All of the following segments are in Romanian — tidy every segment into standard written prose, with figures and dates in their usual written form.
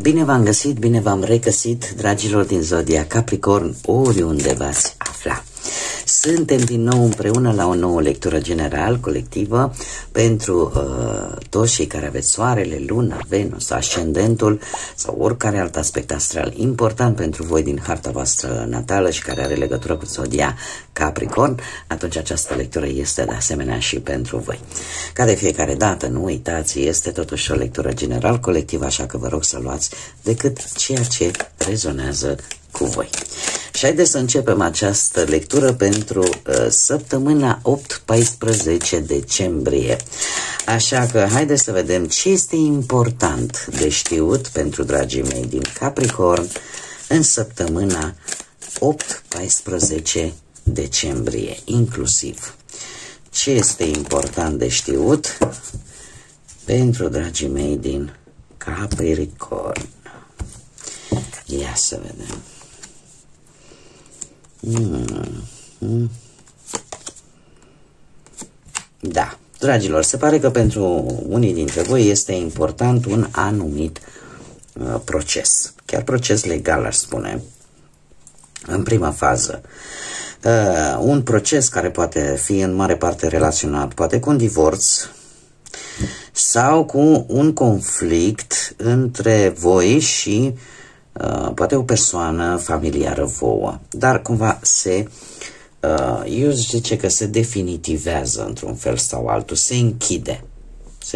Bine v-am găsit, bine v-am regăsit, dragilor din Zodia Capricorn, oriunde v-ați afla. Suntem din nou împreună la o nouă lectură general, colectivă, pentru toți cei care aveți Soarele, Luna, Venus, Ascendentul sau oricare alt aspect astral important pentru voi din harta voastră natală și care are legătură cu Zodia Capricorn. Atunci această lectură este de asemenea și pentru voi. Ca de fiecare dată, nu uitați, este totuși o lectură general colectivă, așa că vă rog să luați decât ceea ce rezonează cu voi. Și haideți să începem această lectură pentru săptămâna 8-14 decembrie. Așa că haideți să vedem ce este important de știut pentru dragii mei din Capricorn în săptămâna 8-14 decembrie, inclusiv. Ce este important de știut pentru dragii mei din Capricorn? Ia să vedem. Da, dragilor, se pare că pentru unii dintre voi este important un anumit proces, chiar proces legal, aș spune, în prima fază. Un proces care poate fi în mare parte relaționat poate cu un divorț sau cu un conflict între voi și poate o persoană familiară vouă, dar cumva eu zice că se definitivează într-un fel sau altul, se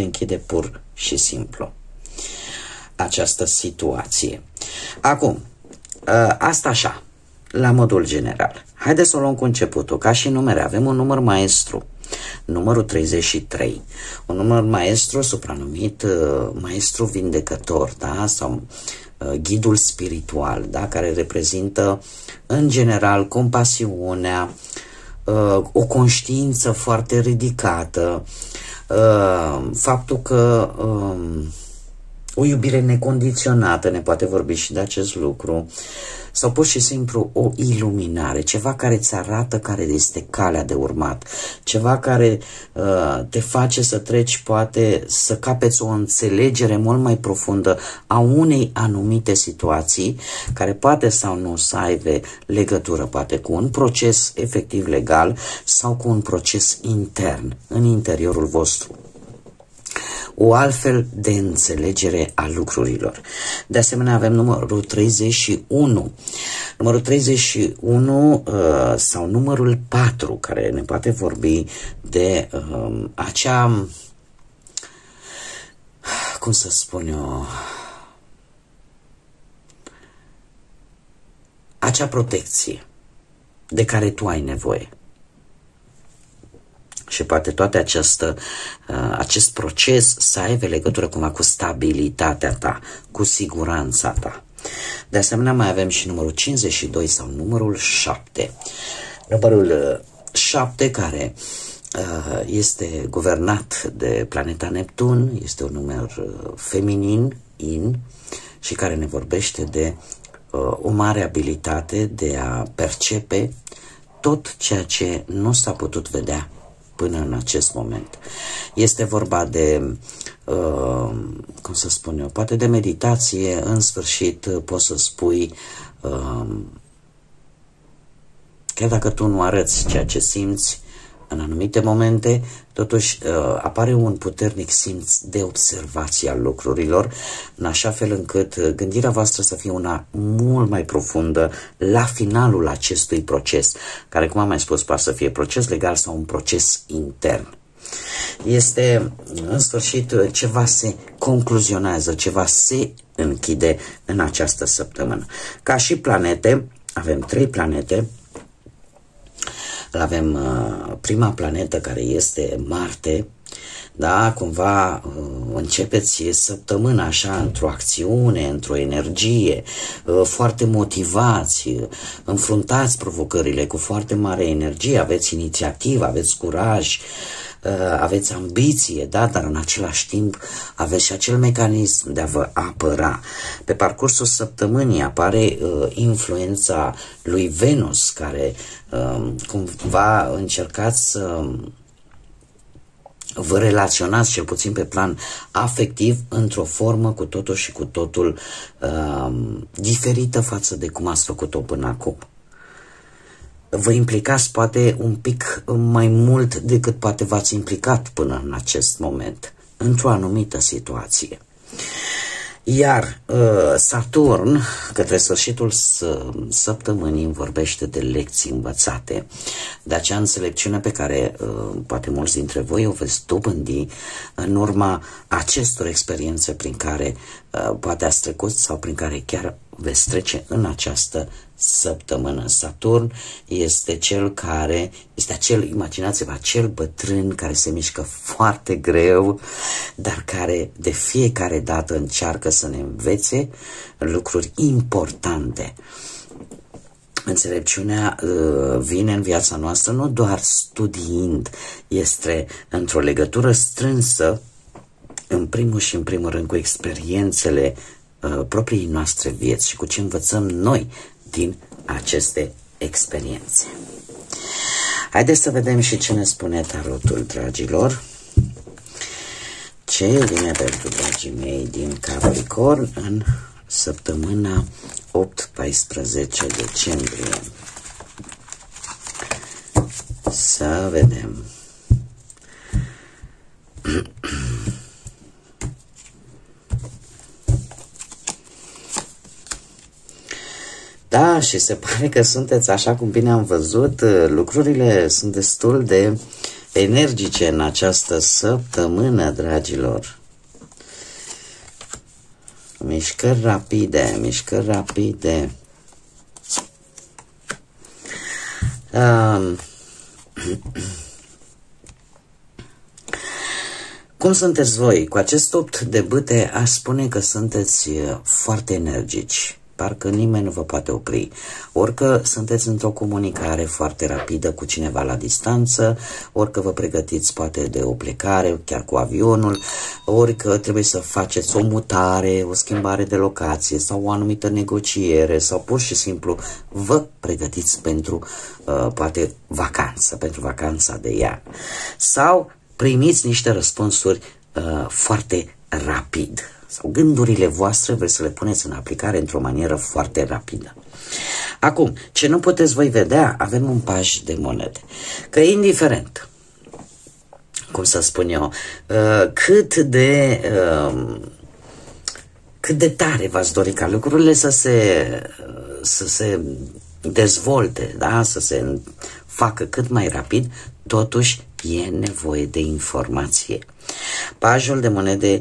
închide pur și simplu această situație. Acum, asta așa, la modul general. Haideți să o luăm cu începutul, ca și numere. Avem un număr maestru, numărul 33, un număr maestru supranumit maestru vindecător, da? Sau ghidul spiritual, da? Care reprezintă în general compasiunea, o conștiință foarte ridicată, faptul că o iubire necondiționată, ne poate vorbi și de acest lucru, sau pur și simplu o iluminare, ceva care îți arată care este calea de urmat, ceva care te face să treci, poate să capeți o înțelegere mult mai profundă a unei anumite situații, care poate sau nu să aibă legătură, poate cu un proces efectiv legal sau cu un proces intern, în interiorul vostru. O altfel de înțelegere a lucrurilor. De asemenea, avem numărul 31. Numărul 31 sau numărul 4, care ne poate vorbi de acea, cum să spun eu, acea protecție de care tu ai nevoie. Și poate toate acest proces să aibă legătură cumva cu stabilitatea ta, cu siguranța ta. De asemenea, mai avem și numărul 52 sau numărul 7. Numărul 7 care este guvernat de planeta Neptun, este un număr feminin, in, și care ne vorbește de o mare abilitate de a percepe tot ceea ce nu s-a putut vedea până în acest moment. Este vorba de, cum să spun eu, poate de meditație, în sfârșit poți să spui, chiar dacă tu nu arăți ceea ce simți în anumite momente, totuși apare un puternic simț de observație al lucrurilor, în așa fel încât gândirea voastră să fie una mult mai profundă la finalul acestui proces, care, cum am mai spus, poate să fie proces legal sau un proces intern. Este, în sfârșit, ceva se concluzionează, ceva se închide în această săptămână. Ca și planete, avem 3 planete. Avem prima planetă, care este Marte, Da, cumva începeți săptămâna așa într-o acțiune, într-o energie, foarte motivați, înfruntați provocările cu foarte mare energie, aveți inițiativă, aveți curaj, aveți ambiție, da? Dar în același timp aveți și acel mecanism de a vă apăra. Pe parcursul săptămânii apare influența lui Venus, care cumva încercați să vă relaționați, cel puțin pe plan afectiv, într-o formă cu totul și cu totul diferită față de cum ați făcut-o până acum. Vă implicați poate un pic mai mult decât poate v-ați implicat până în acest moment, într-o anumită situație. Iar Saturn, către sfârșitul săptămânii, îmi vorbește de lecții învățate, de acea înțelepciune pe care poate mulți dintre voi o veți dobândi în urma acestor experiențe prin care poate ați trecut sau prin care chiar veți trece în această săptămână. Saturn este cel care, este acel, imaginați-vă, acel bătrân care se mișcă foarte greu, dar care de fiecare dată încearcă să ne învețe lucruri importante. Înțelepciunea vine în viața noastră nu doar studiind, este într-o legătură strânsă, în primul și în primul rând, cu experiențele propriei noastre vieți și cu ce învățăm noi din aceste experiențe. Haideți să vedem și ce ne spune tarotul, dragilor. Ce vine pentru dragii mei din Capricorn în săptămâna 8-14 decembrie. Să vedem. Da, și se pare că sunteți, așa cum bine am văzut, lucrurile sunt destul de energice în această săptămână, dragilor. Mișcări rapide, mișcări rapide. Cum sunteți voi? Cu acest 8 de bâte aș spune că sunteți foarte energici. Parcă nimeni nu vă poate opri. Orică sunteți într-o comunicare foarte rapidă cu cineva la distanță, orică vă pregătiți poate de o plecare, chiar cu avionul, orică trebuie să faceți o mutare, o schimbare de locație sau o anumită negociere sau pur și simplu vă pregătiți pentru poate vacanță, pentru vacanța de iarnă. Sau primiți niște răspunsuri foarte rapid. Sau gândurile voastre vreți să le puneți în aplicare într-o manieră foarte rapidă. Acum, ce nu puteți voi vedea, avem un paj de monede. Că indiferent, cum să spun eu, cât de tare v-ați dori ca lucrurile să se dezvolte, da? Să se facă cât mai rapid, totuși e nevoie de informație. Pajul de monede,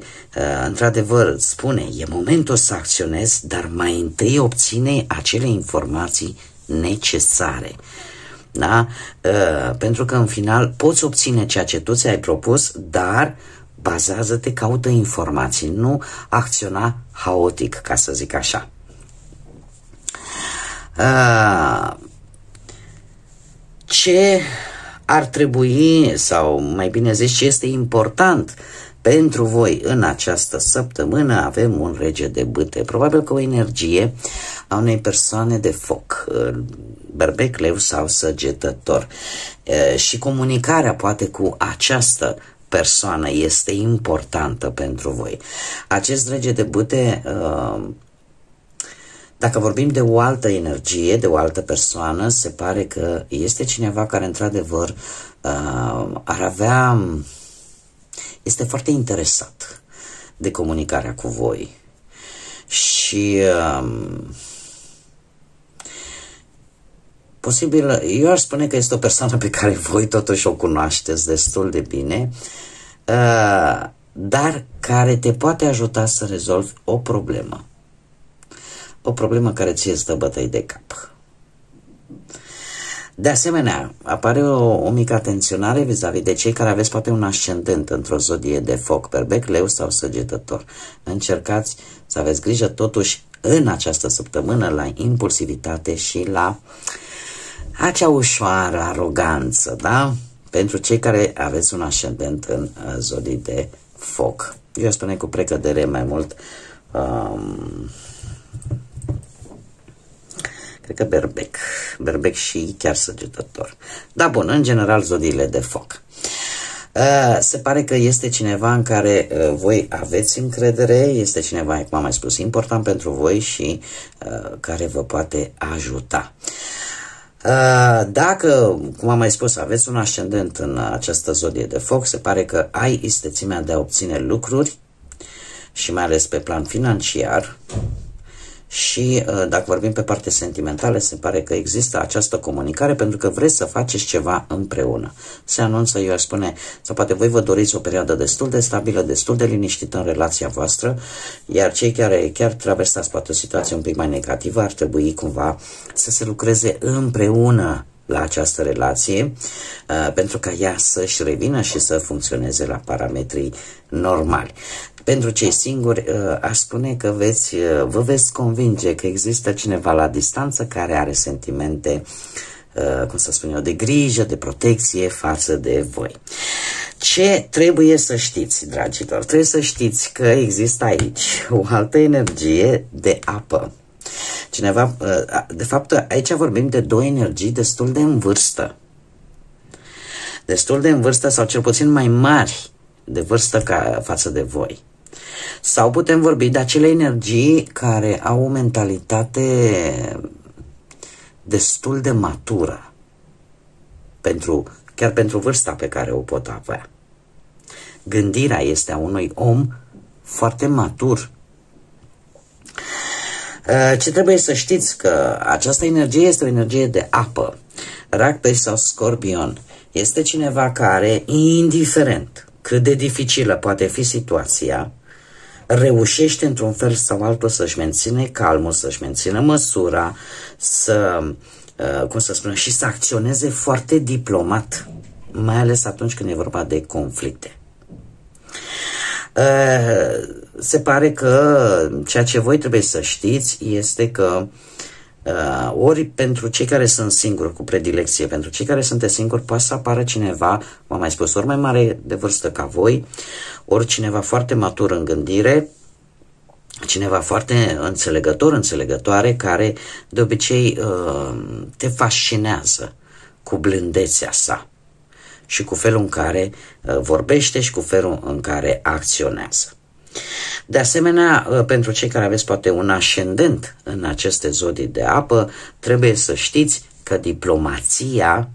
într-adevăr, spune, e momentul să acționezi, dar mai întâi obține acele informații necesare. Da? Pentru că în final poți obține ceea ce tu ți-ai propus, dar bazează-te, caută informații, nu acționa haotic, ca să zic așa. Ce ar trebui, sau mai bine zis, ce este important pentru voi în această săptămână? Avem un rege de bâte, probabil că o energie a unei persoane de foc, berbec, leu sau săgetător, și comunicarea poate cu această persoană este importantă pentru voi. Acest rege de bâte, dacă vorbim de o altă energie, de o altă persoană, se pare că este cineva care într-adevăr ar avea, este foarte interesat de comunicarea cu voi și posibil, eu aș spune că este o persoană pe care voi totuși o cunoașteți destul de bine, dar care te poate ajuta să rezolvi o problemă. O problemă care ție stă bătăi de cap. De asemenea, apare o mică atenționare vis-a-vis de cei care aveți poate un ascendent într-o zodie de foc, berbec, leu sau săgetător. Încercați să aveți grijă totuși în această săptămână la impulsivitate și la acea ușoară aroganță, da? Pentru cei care aveți un ascendent în zodii de foc. Eu spune cu precădere mai mult, cred că berbec și chiar săgetător. Da, bun, în general zodiile de foc. Se pare că este cineva în care voi aveți încredere, este cineva, cum am mai spus, important pentru voi și care vă poate ajuta. Dacă, cum am mai spus, aveți un ascendent în această zodie de foc, se pare că ai istețimea de a obține lucruri și mai ales pe plan financiar. Și dacă vorbim pe parte sentimentală, se pare că există această comunicare pentru că vreți să faceți ceva împreună. Se anunță, eu aș spune, sau poate voi vă doriți o perioadă destul de stabilă, destul de liniștită în relația voastră, iar cei care chiar traversați poate o situație un pic mai negativă ar trebui cumva să se lucreze împreună la această relație pentru ca ea să-și revină și să funcționeze la parametrii normali. Pentru cei singuri, aș spune că vă veți convinge că există cineva la distanță care are sentimente, cum să spun eu, de grijă, de protecție față de voi. Ce trebuie să știți, dragilor? Trebuie să știți că există aici o altă energie de apă. Cineva, de fapt, aici vorbim de două energii destul de în vârstă. Destul de în vârstă sau cel puțin mai mari de vârstă față de voi. Sau putem vorbi de acele energii care au o mentalitate destul de matură, chiar pentru vârsta pe care o pot avea. Gândirea este a unui om foarte matur. Ce trebuie să știți că această energie este o energie de apă. Rac, pești sau scorpion este cineva care, indiferent cât de dificilă poate fi situația, reușește într-un fel sau altul să-și menține calmul, să-și mențină măsura, și să acționeze foarte diplomat, mai ales atunci când e vorba de conflicte. Se pare că ceea ce voi trebuie să știți este că ori pentru cei care sunt singuri cu predilecție, pentru cei care sunteți singuri, poate să apară cineva, m-am mai spus, ori mai mare de vârstă ca voi, ori cineva foarte matur în gândire, cineva foarte înțelegător, înțelegătoare, care de obicei te fascinează cu blândețea sa și cu felul în care vorbește și cu felul în care acționează. De asemenea, pentru cei care aveți poate un ascendent în aceste zodii de apă, trebuie să știți că diplomația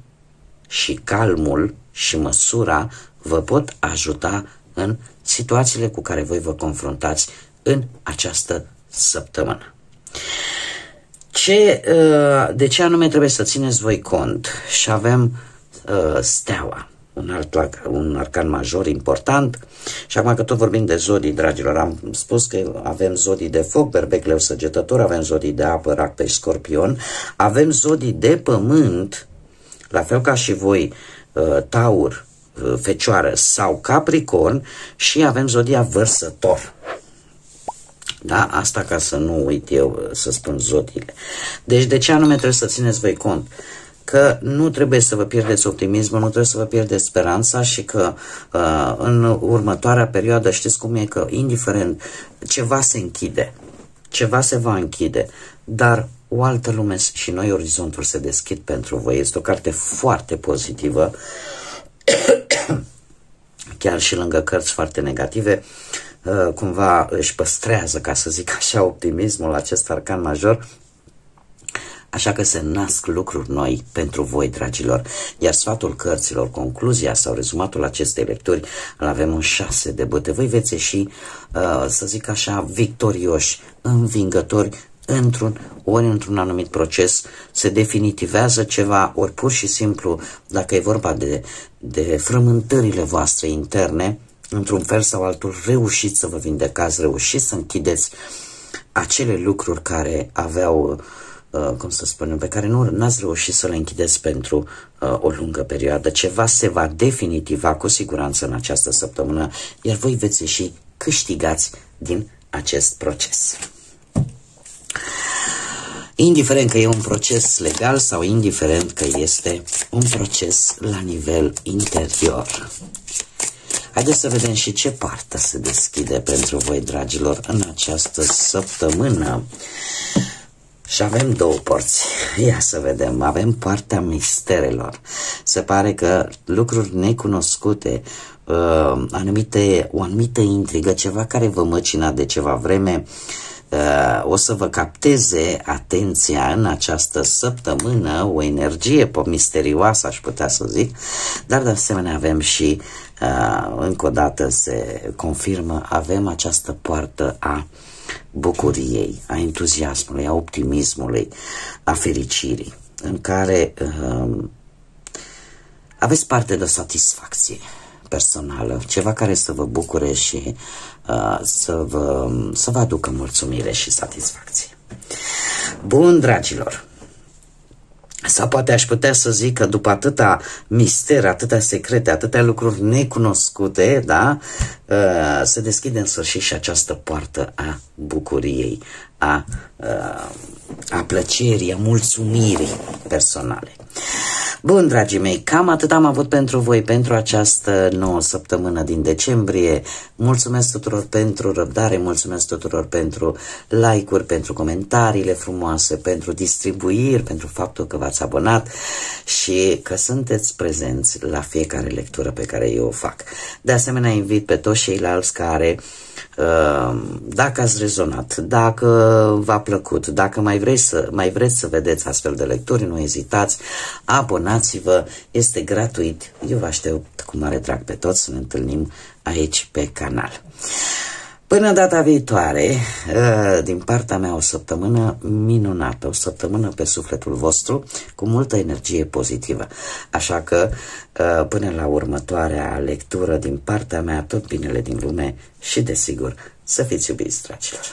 și calmul și măsura vă pot ajuta în situațiile cu care voi vă confruntați în această săptămână. De ce anume trebuie să țineți voi cont? Și avem steaua, un arcan major important. Și acum că tot vorbim de zodii, dragilor, am spus că avem zodii de foc, berbec, leu, săgetător, avem zodii de apă, rac, pești, scorpion, avem zodii de pământ, la fel ca și voi, taur, fecioară sau capricorn, și avem zodia vărsător. Da? Asta ca să nu uit eu să spun zodiile. Deci de ce anume trebuie să țineți voi cont? Că nu trebuie să vă pierdeți optimismul, nu trebuie să vă pierdeți speranța și că în următoarea perioadă știți cum e, că indiferent ceva se închide, ceva se va închide, dar o altă lume și noi orizonturi se deschid pentru voi. Este o carte foarte pozitivă, chiar și lângă cărți foarte negative, cumva își păstrează, ca să zic așa, optimismul, acest arcan major. Așa că se nasc lucruri noi pentru voi, dragilor. Iar sfatul cărților, concluzia sau rezumatul acestei lecturi, îl avem în 6 de bâte. Voi veți ieși, să zic așa, victorioși, învingători, ori într-un anumit proces se definitivează ceva, ori pur și simplu, dacă e vorba de frământările voastre interne, într-un fel sau altul, reușiți să vă vindecați, reușiți să închideți acele lucruri care aveau cum să spunem, pe care nu n-ați reușit să le închideți pentru o lungă perioadă. Ceva se va definitiva cu siguranță în această săptămână, iar voi veți ieși câștigați din acest proces. Indiferent că e un proces legal sau indiferent că este un proces la nivel interior. Haideți să vedem și ce parte se deschide pentru voi, dragilor, în această săptămână. Și avem două porți. Ia să vedem. Avem partea misterelor. Se pare că lucruri necunoscute, o anumită intrigă, ceva care vă măcina de ceva vreme, o să vă capteze atenția în această săptămână, o energie misterioasă, aș putea să zic, dar de asemenea avem și, încă o dată se confirmă, avem această poartă a bucuriei, a entuziasmului, a optimismului, a fericirii, în care aveți parte de o satisfacție personală, ceva care să vă bucure și să vă aducă mulțumire și satisfacție. Bun, dragilor, sau poate aș putea să zic că după atâta mister, atâtea secrete, atâtea lucruri necunoscute, da, se deschide în sfârșit și această poartă a bucuriei, a plăcerii, a mulțumirii personale. Bun, dragii mei, cam atât am avut pentru voi pentru această nouă săptămână din decembrie. Mulțumesc tuturor pentru răbdare, mulțumesc tuturor pentru like-uri, pentru comentariile frumoase, pentru distribuiri, pentru faptul că v-ați abonat și că sunteți prezenți la fiecare lectură pe care eu o fac. De asemenea, invit pe toți ceilalți care, dacă ați rezonat, dacă v-a plăcut, dacă mai vreți să vedeți astfel de lecturi, nu ezitați, abonați-vă, este gratuit. Eu vă aștept cu mare drag pe toți să ne întâlnim aici pe canal. Până data viitoare, din partea mea o săptămână minunată, o săptămână pe sufletul vostru, cu multă energie pozitivă. Așa că, până la următoarea lectură din partea mea, tot binele din lume și, desigur, să fiți iubiți, dragilor.